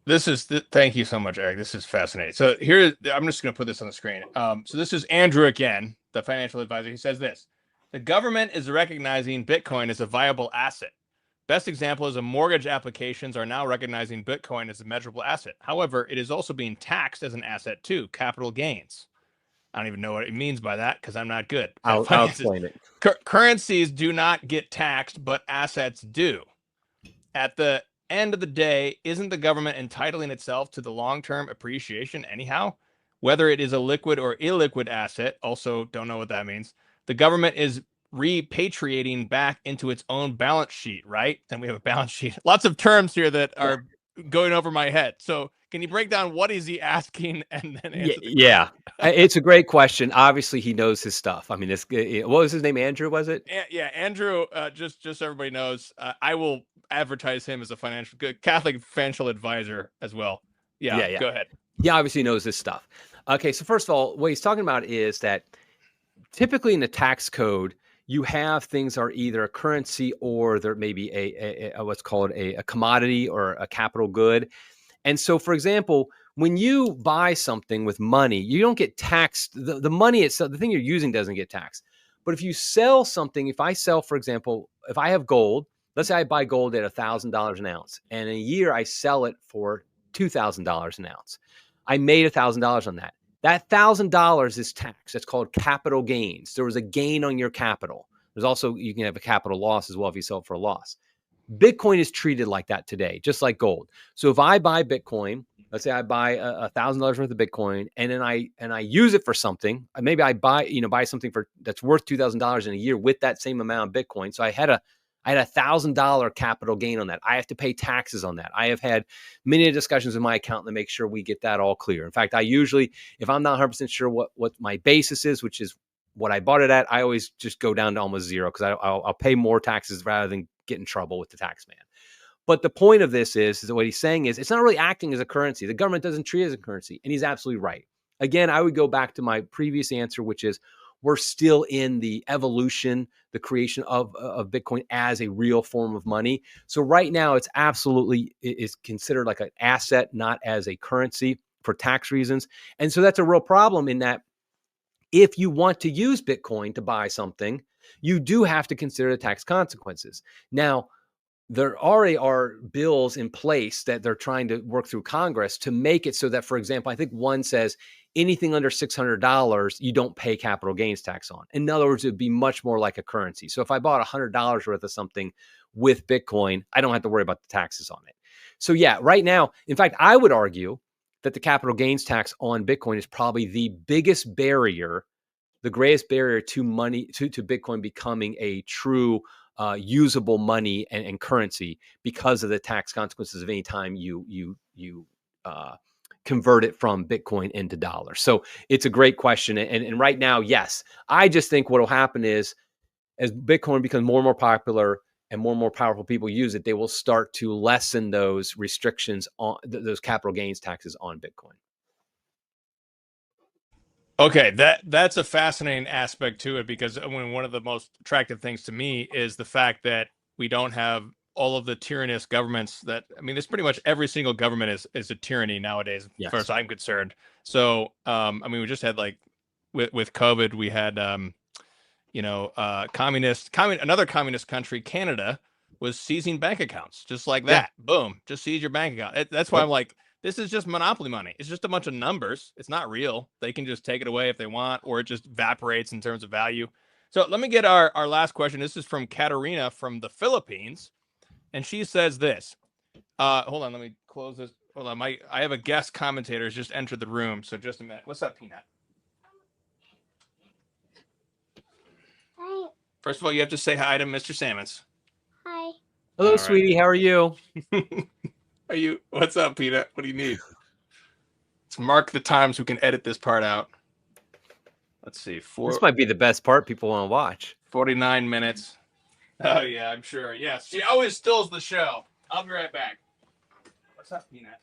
Thank you so much, Eric. This is fascinating. So here, I'm just going to put this on the screen. So this is Andrew again, the financial advisor. He says this: the government is recognizing Bitcoin as a viable asset. Best example is a mortgage applications are now recognizing Bitcoin as a measurable asset. However, it is also being taxed as an asset too, capital gains. I don't even know what it means by that because I'm not good at I'll finances. explain it. Currencies do not get taxed, but assets do. At the end of the day, isn't the government entitling itself to the long-term appreciation anyhow? Whether it is a liquid or illiquid asset, also don't know what that means. The government is repatriating back into its own balance sheet, right? And we have a balance sheet. Lots of terms here that are going over my head. So can you break down what is he asking and then answer the question? It's a great question. Obviously, he knows his stuff. I mean, what was his name? Andrew, was it? Yeah, Andrew. Just so everybody knows, I will advertise him as a Catholic financial advisor as well. Yeah, go ahead. He obviously knows his stuff. Okay, so first of all, what he's talking about is that typically in the tax code, you have things are either a currency or there may be a what's called a commodity or a capital good. And so, for example, when you buy something with money, you don't get taxed. The money itself, the thing you're using doesn't get taxed. But if you sell something, if I sell, for example, if I have gold, let's say I buy gold at $1,000 an ounce, and in a year I sell it for $2,000 an ounce. I made $1,000 on that. That $1,000 is taxed. That's called capital gains. There was a gain on your capital. There's also, you can have a capital loss as well if you sell it for a loss. Bitcoin is treated like that today, just like gold. So if I buy Bitcoin, let's say I buy $1,000 worth of Bitcoin, and then I use it for something. Maybe I buy something that's worth $2,000 in a year with that same amount of Bitcoin. So I had a $1,000 capital gain on that. I have to pay taxes on that. I have had many discussions with my accountant to make sure we get that all clear. In fact, I usually, if I'm not 100% sure what my basis is, which is what I bought it at, I always just go down to almost zero because I'll pay more taxes rather than get in trouble with the tax man. But the point of this is that what he's saying is it's not really acting as a currency. The government doesn't treat it as a currency. And he's absolutely right. Again, I would go back to my previous answer, which is we're still in the evolution, the creation of Bitcoin as a real form of money. So right now, it's absolutely is considered like an asset, not as a currency for tax reasons. And so that's a real problem in that if you want to use Bitcoin to buy something, you do have to consider the tax consequences. Now, there already are bills in place that they're trying to work through Congress to make it so that, for example, I think one says anything under $600, you don't pay capital gains tax on. In other words, it'd be much more like a currency. So if I bought $100 worth of something with Bitcoin, I don't have to worry about the taxes on it. So yeah, right now, in fact, I would argue that the capital gains tax on Bitcoin is probably the biggest barrier, the greatest barrier to money, to Bitcoin becoming a true usable money and currency because of the tax consequences of any time you convert it from Bitcoin into dollars. So it's a great question. And right now, yes, I just think what will happen is as Bitcoin becomes more and more popular and more powerful people use it, they will start to lessen those restrictions on those capital gains taxes on Bitcoin. Okay, that's a fascinating aspect to it because one of the most attractive things to me is the fact that we don't have all of the tyrannous governments that it's pretty much every single government is a tyranny nowadays, as far as I'm concerned. So we just had like with COVID, we had another communist country, Canada, was seizing bank accounts just like that. Boom, just seize your bank account. That's why I'm like, this is just monopoly money. It's just a bunch of numbers. It's not real. They can just take it away if they want, or it just evaporates in terms of value. So let me get our last question. This is from Katarina from the Philippines. And she says this. Hold on, let me close this. Hold on. I have a guest commentator who's just entered the room. So just a minute. What's up, Peanut? Hi. First of all, you have to say hi to Mr. Sammons. Hi. Hello, sweetie. How are you? What's up, Peanut? What do you need? Let's mark the times we can edit this part out. Let's see. This might be the best part people want to watch. 49 minutes. Oh, yeah, I'm sure. Yeah, she always steals the show. I'll be right back. What's up, Peanut?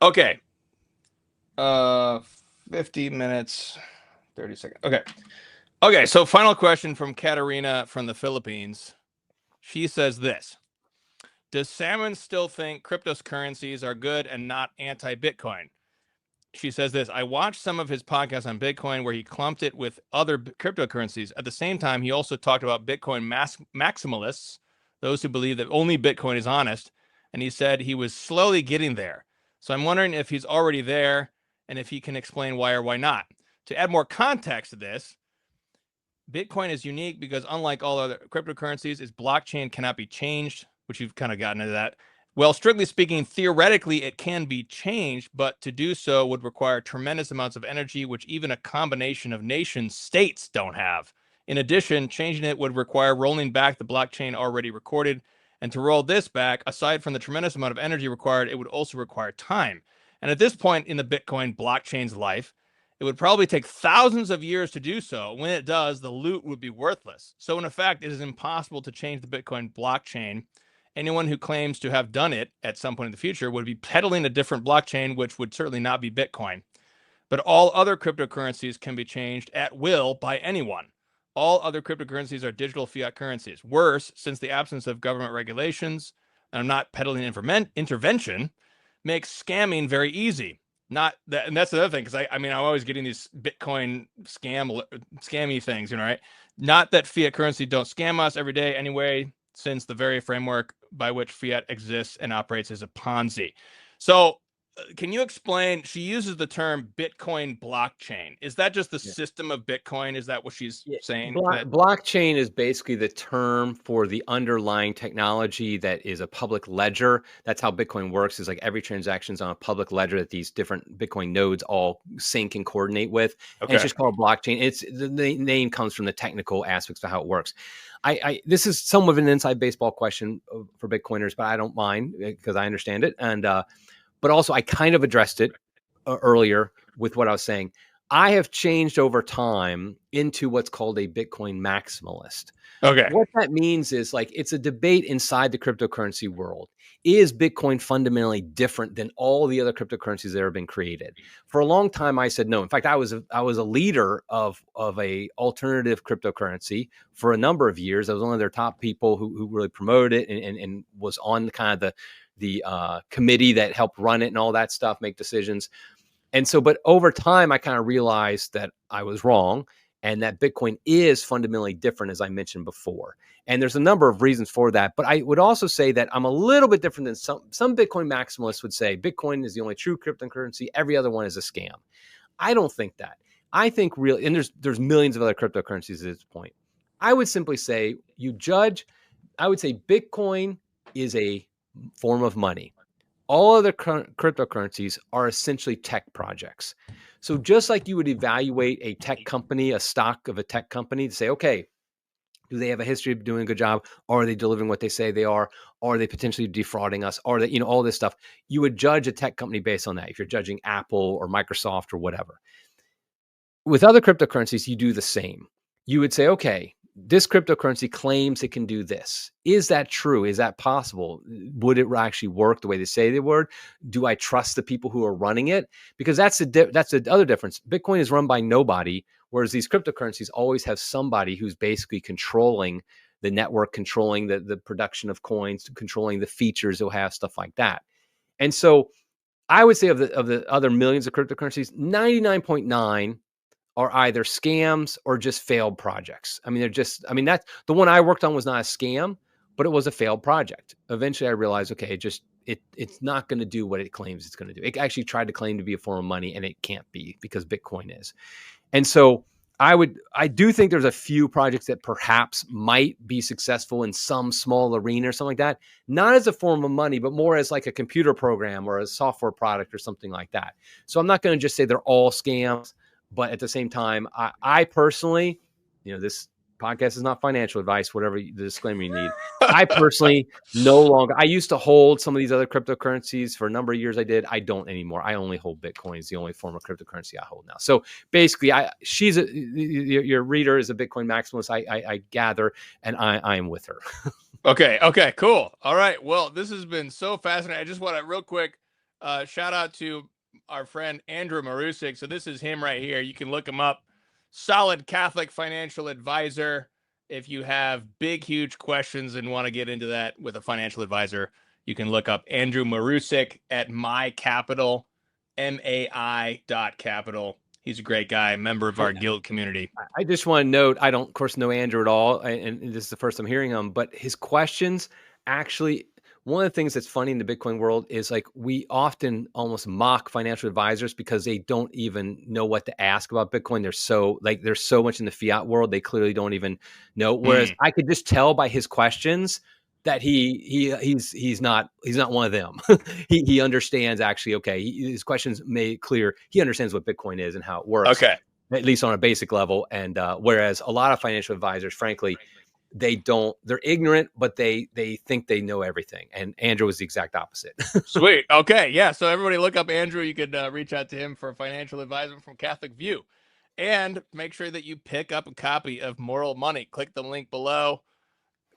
Okay. 50 minutes, 30 seconds. Okay, so final question from Katarina from the Philippines. She says this. Does Sammons still think cryptocurrencies are good and not anti-Bitcoin? She says this. I watched some of his podcasts on Bitcoin where he clumped it with other cryptocurrencies. At the same time, he also talked about Bitcoin maximalists, those who believe that only Bitcoin is honest. And he said he was slowly getting there. So I'm wondering if he's already there and if he can explain why or why not. To add more context to this, Bitcoin is unique because unlike all other cryptocurrencies, its blockchain cannot be changed, which you've kind of gotten into that. Well, strictly speaking, theoretically, it can be changed, but to do so would require tremendous amounts of energy, which even a combination of nation states don't have. In addition, changing it would require rolling back the blockchain already recorded. And to roll this back, aside from the tremendous amount of energy required, it would also require time. And at this point in the Bitcoin blockchain's life, it would probably take thousands of years to do so. When it does, the loot would be worthless. So in effect, it is impossible to change the Bitcoin blockchain. Anyone who claims to have done it at some point in the future would be peddling a different blockchain, which would certainly not be Bitcoin. But all other cryptocurrencies can be changed at will by anyone. All other cryptocurrencies are digital fiat currencies. Worse, since the absence of government regulations, and I'm not peddling intervention, makes scamming very easy. Not that, and that's the other thing, because I'm always getting these Bitcoin scammy things, right? Not that fiat currency don't scam us every day anyway, since the very framework by which fiat exists and operates is a Ponzi. So can you explain? She uses the term Bitcoin blockchain. Is that just the system of Bitcoin? Is that what she's saying? Blockchain is basically the term for the underlying technology that is a public ledger. That's how Bitcoin works, is like every transaction is on a public ledger that these different Bitcoin nodes all sync and coordinate with. Okay. And it's just called blockchain. It's the name comes from the technical aspects of how it works. This is somewhat of an inside baseball question for Bitcoiners, but I don't mind because I understand it. And but also, I kind of addressed it earlier with what I was saying. I have changed over time into what's called a Bitcoin maximalist. Okay. What that means is it's a debate inside the cryptocurrency world. Is Bitcoin fundamentally different than all the other cryptocurrencies that have been created? For a long time, I said no. In fact, I was a leader of a alternative cryptocurrency for a number of years. I was one of their top people who really promoted it and was on kind of the committee that helped run it and all that stuff, make decisions. And so, but over time, I kind of realized that I was wrong and that Bitcoin is fundamentally different, as I mentioned before. And there's a number of reasons for that. But I would also say that I'm a little bit different than some Bitcoin maximalists would say Bitcoin is the only true cryptocurrency. Every other one is a scam. I don't think that. I think really, and there's millions of other cryptocurrencies at this point. I would simply say I would say Bitcoin is a form of money. All other cryptocurrencies are essentially tech projects. So just like you would evaluate a tech company, a stock of a tech company to say, okay, do they have a history of doing a good job? Are they delivering what they say they are? Are they potentially defrauding us? Are they, all this stuff? You would judge a tech company based on that. If you're judging Apple or Microsoft or whatever. With other cryptocurrencies, you do the same. You would say, okay, this cryptocurrency claims it can do this. Is that true? Is that possible? Would it actually work the way they say they would? Do I trust the people who are running it? Because that's the other difference. Bitcoin is run by nobody, whereas these cryptocurrencies always have somebody who's basically controlling the network, controlling the production of coins, controlling the features they'll have, stuff like that. And so I would say of the other millions of cryptocurrencies, 99.9 are either scams or just failed projects. I mean, that's the one I worked on was not a scam, but it was a failed project. Eventually I realized, okay, it's not going to do what it claims it's going to do. It actually tried to claim to be a form of money, and it can't be because Bitcoin is. And so I do think there's a few projects that perhaps might be successful in some small arena or something like that, not as a form of money, but more as like a computer program or a software product or something like that. So I'm not going to just say they're all scams, but at the same time, I personally, this podcast is not financial advice, whatever the disclaimer you need. I personally no longer, I used to hold some of these other cryptocurrencies for a number of years. I don't anymore. I only hold Bitcoin. It's the only form of cryptocurrency I hold now. So basically, your reader is a Bitcoin maximalist, I gather, and I am with her. Okay, cool. All right. Well, this has been so fascinating. I just want to real quick shout out to our friend Andrew Marusik. So this is him right here. You can look him up. Solid Catholic financial advisor. If you have big, huge questions and want to get into that with a financial advisor, you can look up Andrew Marusik at MyCapital, MAI.capital. He's a great guy, member of our guild community. I just want to note, I don't, of course, know Andrew at all, and this is the first I'm hearing him, but his questions actually, one of the things that's funny in the Bitcoin world is like we often almost mock financial advisors because they don't even know what to ask about Bitcoin. There's so much in the fiat world, they clearly don't even know. Whereas I could just tell by his questions that he's not one of them. he understands actually. Okay, his questions made clear. He understands what Bitcoin is and how it works. Okay, at least on a basic level. And whereas a lot of financial advisors, frankly, they don't. They're ignorant, but they think they know everything. And Andrew was the exact opposite. Sweet. Okay, yeah. So everybody, look up Andrew. You could reach out to him for a financial advisor from Catholic View, and make sure that you pick up a copy of Moral Money. Click the link below.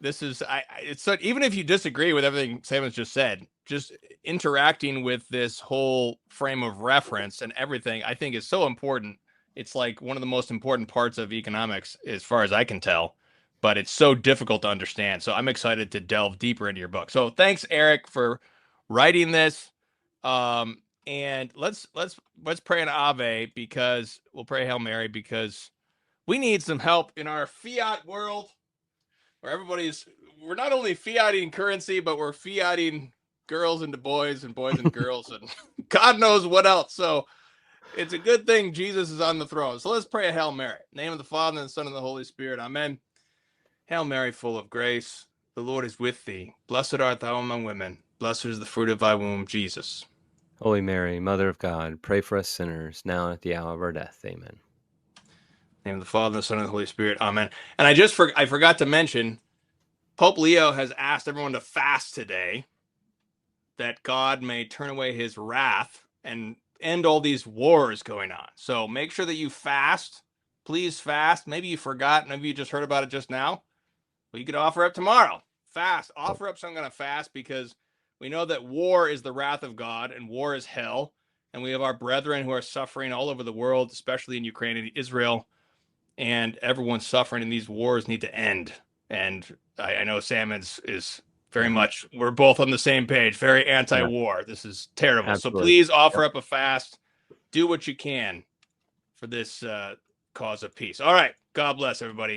This is it's so, even if you disagree with everything Sammons just said, just interacting with this whole frame of reference and everything, I think is so important. It's like one of the most important parts of economics, as far as I can tell, but it's so difficult to understand. So I'm excited to delve deeper into your book. So thanks, Eric, for writing this. And let's pray an Ave, because we'll pray Hail Mary, because we need some help in our fiat world, where we're not only fiating currency, but we're fiating girls into boys and boys into girls and God knows what else. So it's a good thing Jesus is on the throne. So let's pray a Hail Mary. In the name of the Father, and the Son, and the Holy Spirit. Amen. Hail Mary, full of grace, the Lord is with thee. Blessed art thou among women. Blessed is the fruit of thy womb, Jesus. Holy Mary, Mother of God, pray for us sinners, now and at the hour of our death. Amen. In the name of the Father, and the Son, and the Holy Spirit. Amen. And I forgot to mention, Pope Leo has asked everyone to fast today, that God may turn away his wrath and end all these wars going on. So make sure that you fast. Please fast. Maybe you forgot. Maybe you just heard about it just now. Well, you could offer up tomorrow. Fast. Offer up some kind of fast, because we know that war is the wrath of God and war is hell. And we have our brethren who are suffering all over the world, especially in Ukraine and Israel. And everyone's suffering, and these wars need to end. And I know Sammons is very much, we're both on the same page, very anti-war. This is terrible. Absolutely. So please offer up a fast. Do what you can for this cause of peace. All right. God bless everybody.